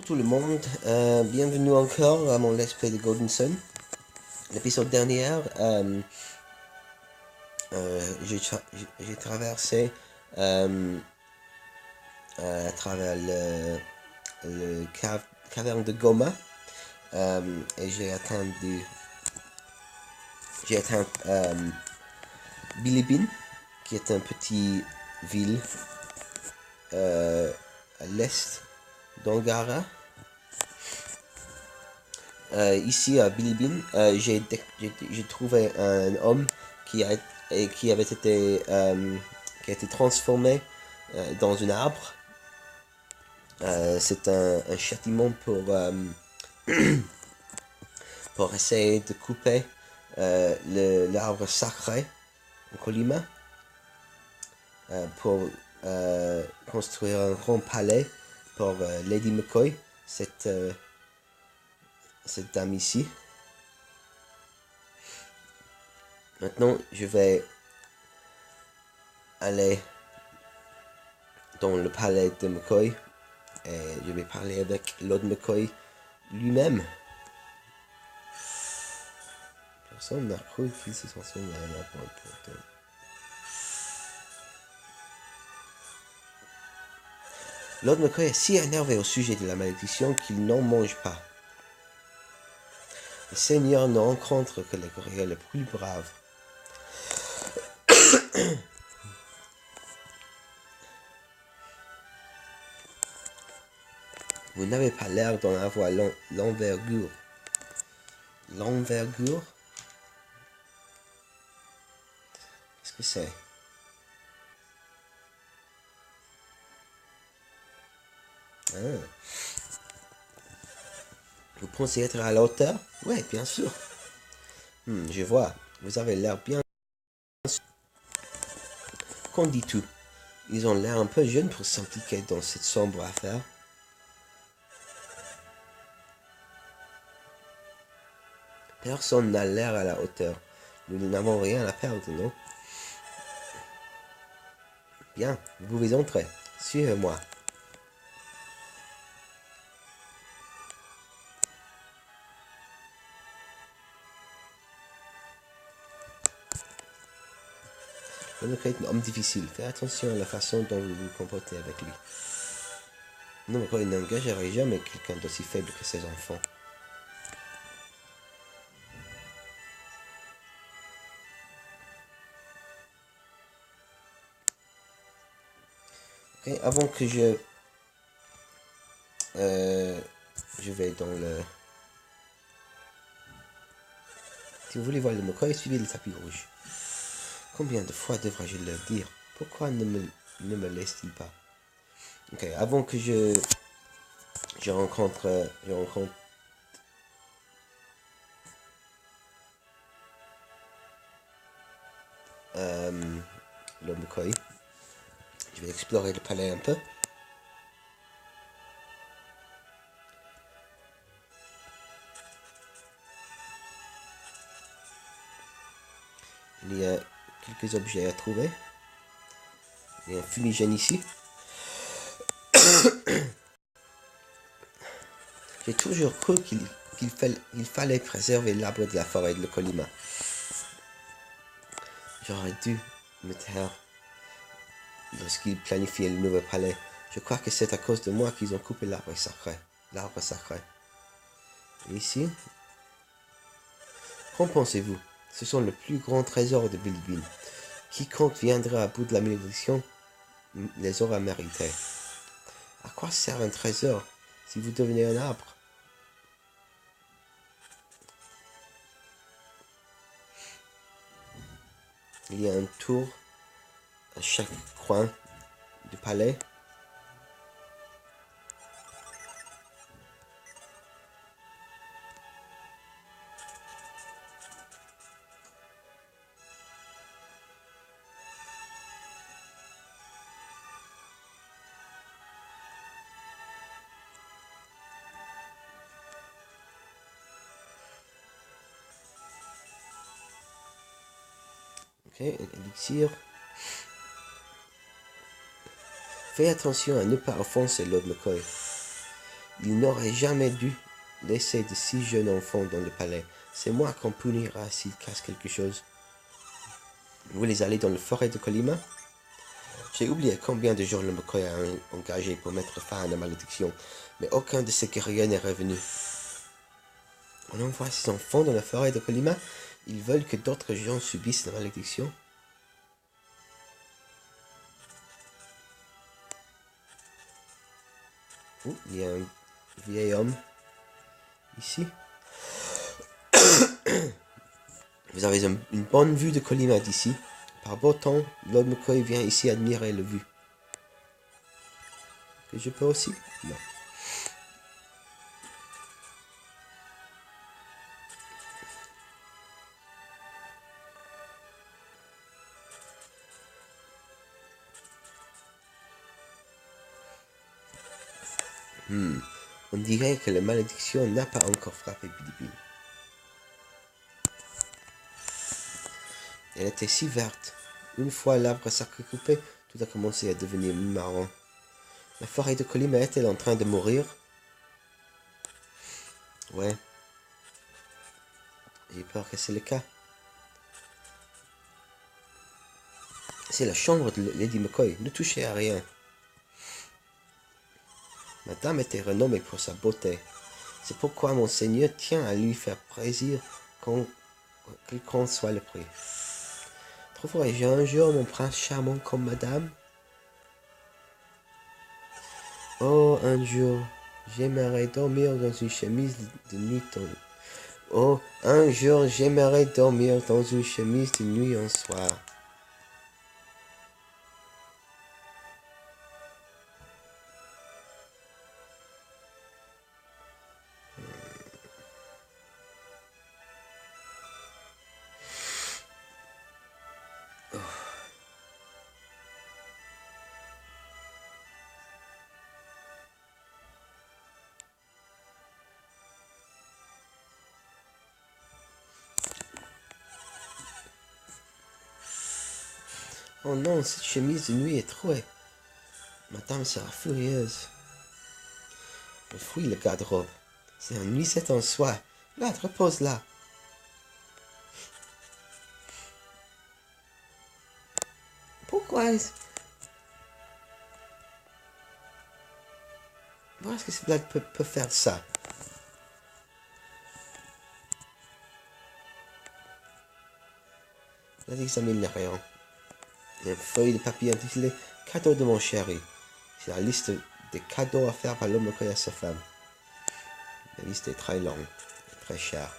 Tout le monde, bienvenue encore à mon Let's Play de Golden Sun. L'épisode dernier, j'ai traversé à travers le caverne de Goma et j'ai atteint Bilibine, qui est un petit ville à l'est d'Angara. Ici à Bilibine, j'ai trouvé un homme qui avait été qui a été transformé dans un arbre. C'est un châtiment pour essayer de couper l'arbre sacré au Colima pour construire un grand palais pour Lady McCoy, cette dame ici. Maintenant, je vais aller dans le palais de McCoy et je vais parler avec Lord McCoy lui-même. Personne n'a cru qu'il se transforme en un apôtre. Lord McCoy est si énervé au sujet de la malédiction qu'il n'en mange pas. Le Seigneur ne rencontre que les guerriers les plus braves. Vous n'avez pas l'air d'en avoir l'envergure. L'envergure? Qu'est-ce que c'est? Ah. Vous pensez être à la hauteur? Oui, bien sûr. Je vois. Vous avez l'air bien. Qu'en dis-tu? Ils ont l'air un peu jeunes pour s'impliquer dans cette sombre affaire. Personne n'a l'air à la hauteur. Nous n'avons rien à perdre, non? Bien, vous pouvez entrer. Suivez-moi. Le est un homme difficile. Faites attention à la façon dont vous vous comportez avec lui. Non, mais il n'engagerait jamais quelqu'un d'aussi faible que ses enfants. Ok, avant que je vais dans le... Si vous voulez voir le McCoy, suivez le tapis rouge. Combien de fois devrais-je le dire? Pourquoi ne me laisse-t-il pas? Ok, avant que je rencontre le McCoy, je vais explorer le palais un peu. Il y a quelques objets à trouver. Il y a un fumigène ici. J'ai toujours cru qu'il fallait préserver l'arbre de la forêt de Colima. J'aurais dû me taire lorsqu'ils planifiaient le nouveau palais. Je crois que c'est à cause de moi qu'ils ont coupé l'arbre sacré. Et ici, qu'en pensez-vous? Ce sont les plus grands trésors de Bilibine. Quiconque viendra à bout de la malédiction les aura mérités. À quoi sert un trésor si vous devenez un arbre? Il y a un tour à chaque coin du palais. Ok, un élixir. Fais attention à ne pas offenser Lord McCoy. Il n'aurait jamais dû laisser de si jeunes enfants dans le palais. C'est moi qu'on punira s'ils cassent quelque chose. Vous voulez aller dans la forêt de Colima? J'ai oublié combien de jours le McCoy a engagé pour mettre fin à la malédiction, mais aucun de ces guerriers n'est revenu. On envoie ces enfants dans la forêt de Colima. Ils veulent que d'autres gens subissent la malédiction. Oh, il y a un vieil homme ici. Vous avez une bonne vue de Colima d'ici. Par beau temps, Lord McCoy vient ici admirer la vue. Que je peux aussi? Non. On dirait que la malédiction n'a pas encore frappé Bilibili. Elle était si verte. Une fois l'arbre sacré coupé, tout a commencé à devenir marron. La forêt de Colima est-elle en train de mourir? Ouais. J'ai peur que c'est le cas. C'est la chambre de Lady McCoy. Ne touchez à rien. Madame était renommée pour sa beauté. C'est pourquoi mon seigneur tient à lui faire plaisir quel qu'en soit le prix. Trouverai-je un jour mon prince charmant comme madame? Oh, un jour, j'aimerais dormir dans une chemise de nuit. Oh, un jour, j'aimerais dormir dans une chemise de nuit en soir. Oh non, cette chemise de nuit est trouée. Madame sera furieuse. On fouille le garde-robe. C'est un nuisette en soie. Là, repose là. Pourquoi est-ce que cette blague peut faire ça? Là, j'examine les rayons. Il y a une feuille de papier intitulée Cadeau de mon chéri. C'est la liste des cadeaux à faire par l'homme McCoy à sa femme. La liste est très longue, très chère.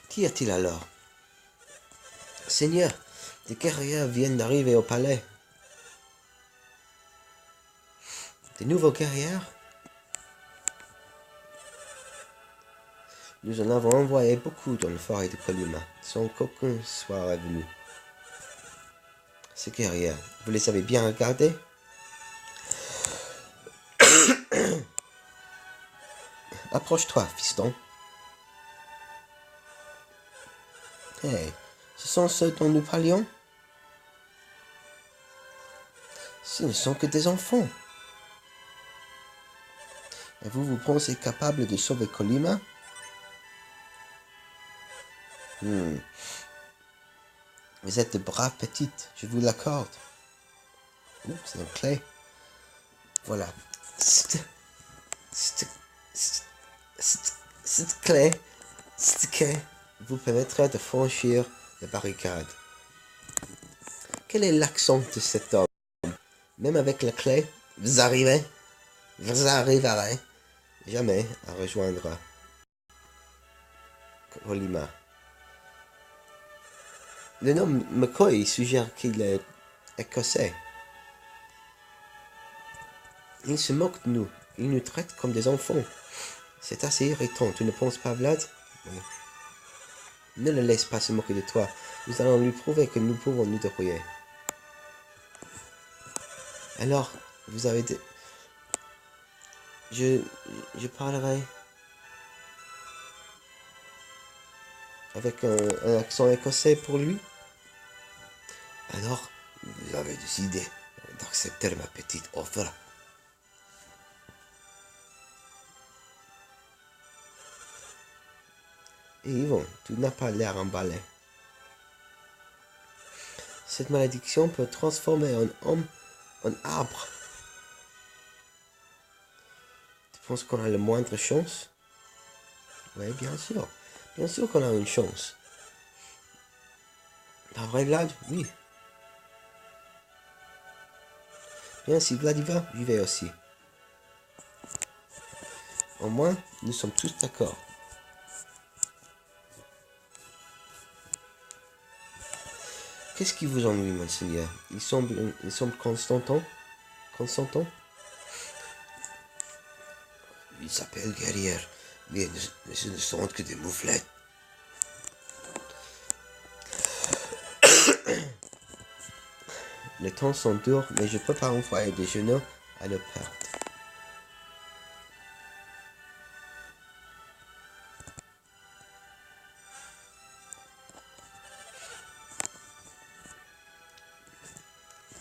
Qu'y a-t-il alors? Seigneur, des guerriers viennent d'arriver au palais. Des nouveaux guerriers? Nous en avons envoyé beaucoup dans le forêt de Colima, sans qu'aucun soit revenu. Ces guerriers, vous les avez bien regardés? Approche-toi, fiston. Hey, ce sont ceux dont nous parlions? Ce ne sont que des enfants. Et vous pensez capable de sauver Colima? Vous êtes de braves petites, je vous l'accorde. C'est une clé. Voilà. Cette clé vous permettra de franchir la barricade. Quel est l'accent de cet homme? Même avec la clé, vous arriverez jamais à rejoindre Colima. Le nom McCoy suggère qu'il est écossais. Il se moque de nous. Il nous traite comme des enfants. C'est assez irritant, tu ne penses pas, Vlad? Oui. Ne le laisse pas se moquer de toi. Nous allons lui prouver que nous pouvons nous débrouiller. Alors, vous avez des... Je parlerai avec un accent écossais pour lui. Alors, vous avez décidé d'accepter ma petite offre. Et Yvon, tu n'as pas l'air emballé. Cette malédiction peut transformer un homme en arbre. Tu penses qu'on a la moindre chance? Oui, bien sûr. Bien sûr qu'on a une chance. Pas vrai, Vlad? Oui. Bien, si Vlad y va, j'y vais aussi. Au moins, nous sommes tous d'accord. Qu'est-ce qui vous ennuie, monseigneur? Ils semblent consentants? Consentants? Ils s'appellent guerrières, mais ce ne sont que des mouflettes. Les temps sont durs, mais je peux pas envoyer des genoux à leur perte.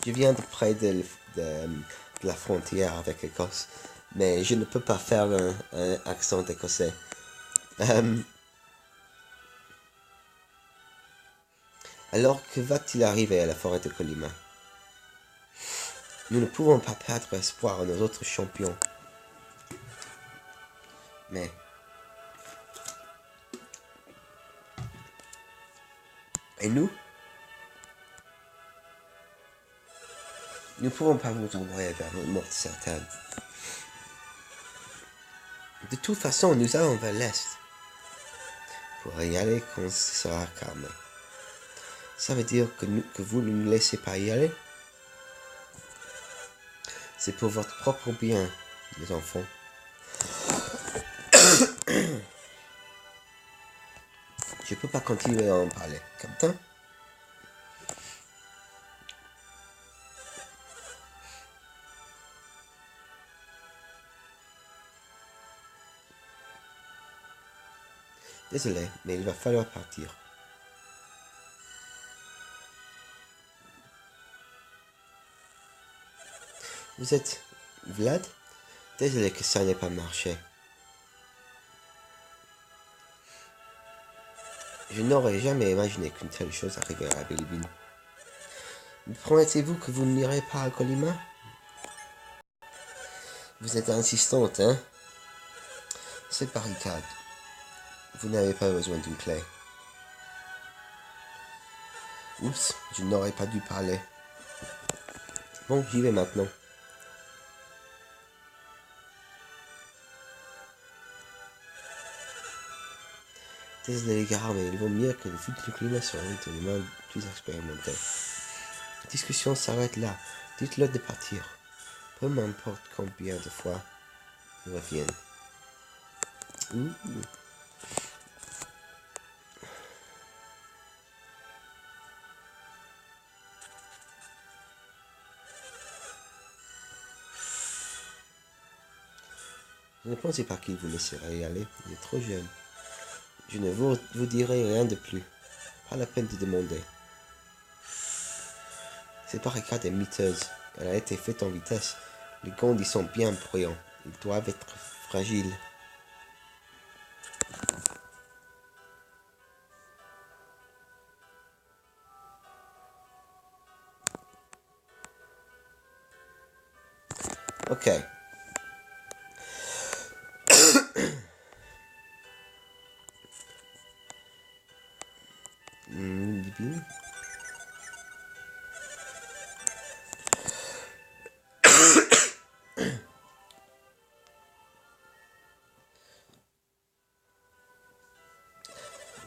Je viens de près de la frontière avec l'Écosse, mais je ne peux pas faire un accent écossais. Alors, que va-t-il arriver à la forêt de Colima? Nous ne pouvons pas perdre espoir en nos autres champions. Mais... Et nous? Nous ne pouvons pas vous envoyer vers une mort certaine. De toute façon, nous allons vers l'est. Pour y aller quand ce sera calme. Ça veut dire que vous ne nous laissez pas y aller? C'est pour votre propre bien, les enfants. Je peux pas continuer à en parler. Captain? Désolé, mais il va falloir partir. Vous êtes Vlad? Désolé que ça n'ait pas marché. Je n'aurais jamais imaginé qu'une telle chose arriverait à Bilibine. Promettez-vous que vous n'irez pas à Colima? Vous êtes insistante, hein? Cette barricade. Vous n'avez pas besoin d'une clé. Oups, je n'aurais pas dû parler. Bon, j'y vais maintenant. Désolé les gars, mais il vaut mieux que le futur climat soit entre les mains plus expérimentées. La discussion s'arrête là. Dites-le de partir. Peu m'importe combien de fois ils reviennent. Je ne pensais pas qu'il vous laisserait y aller. Il est trop jeune. Je ne vous dirai rien de plus. Pas la peine de demander. Cette barricade est miteuse. Elle a été faite en vitesse. Les gonds y sont bien bruyants. Ils doivent être fragiles. Ok.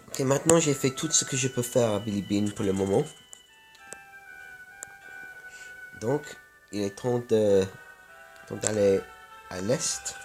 Ok, maintenant j'ai fait tout ce que je peux faire à Bilibine pour le moment. Donc, il est temps de Donc d'aller à l'est.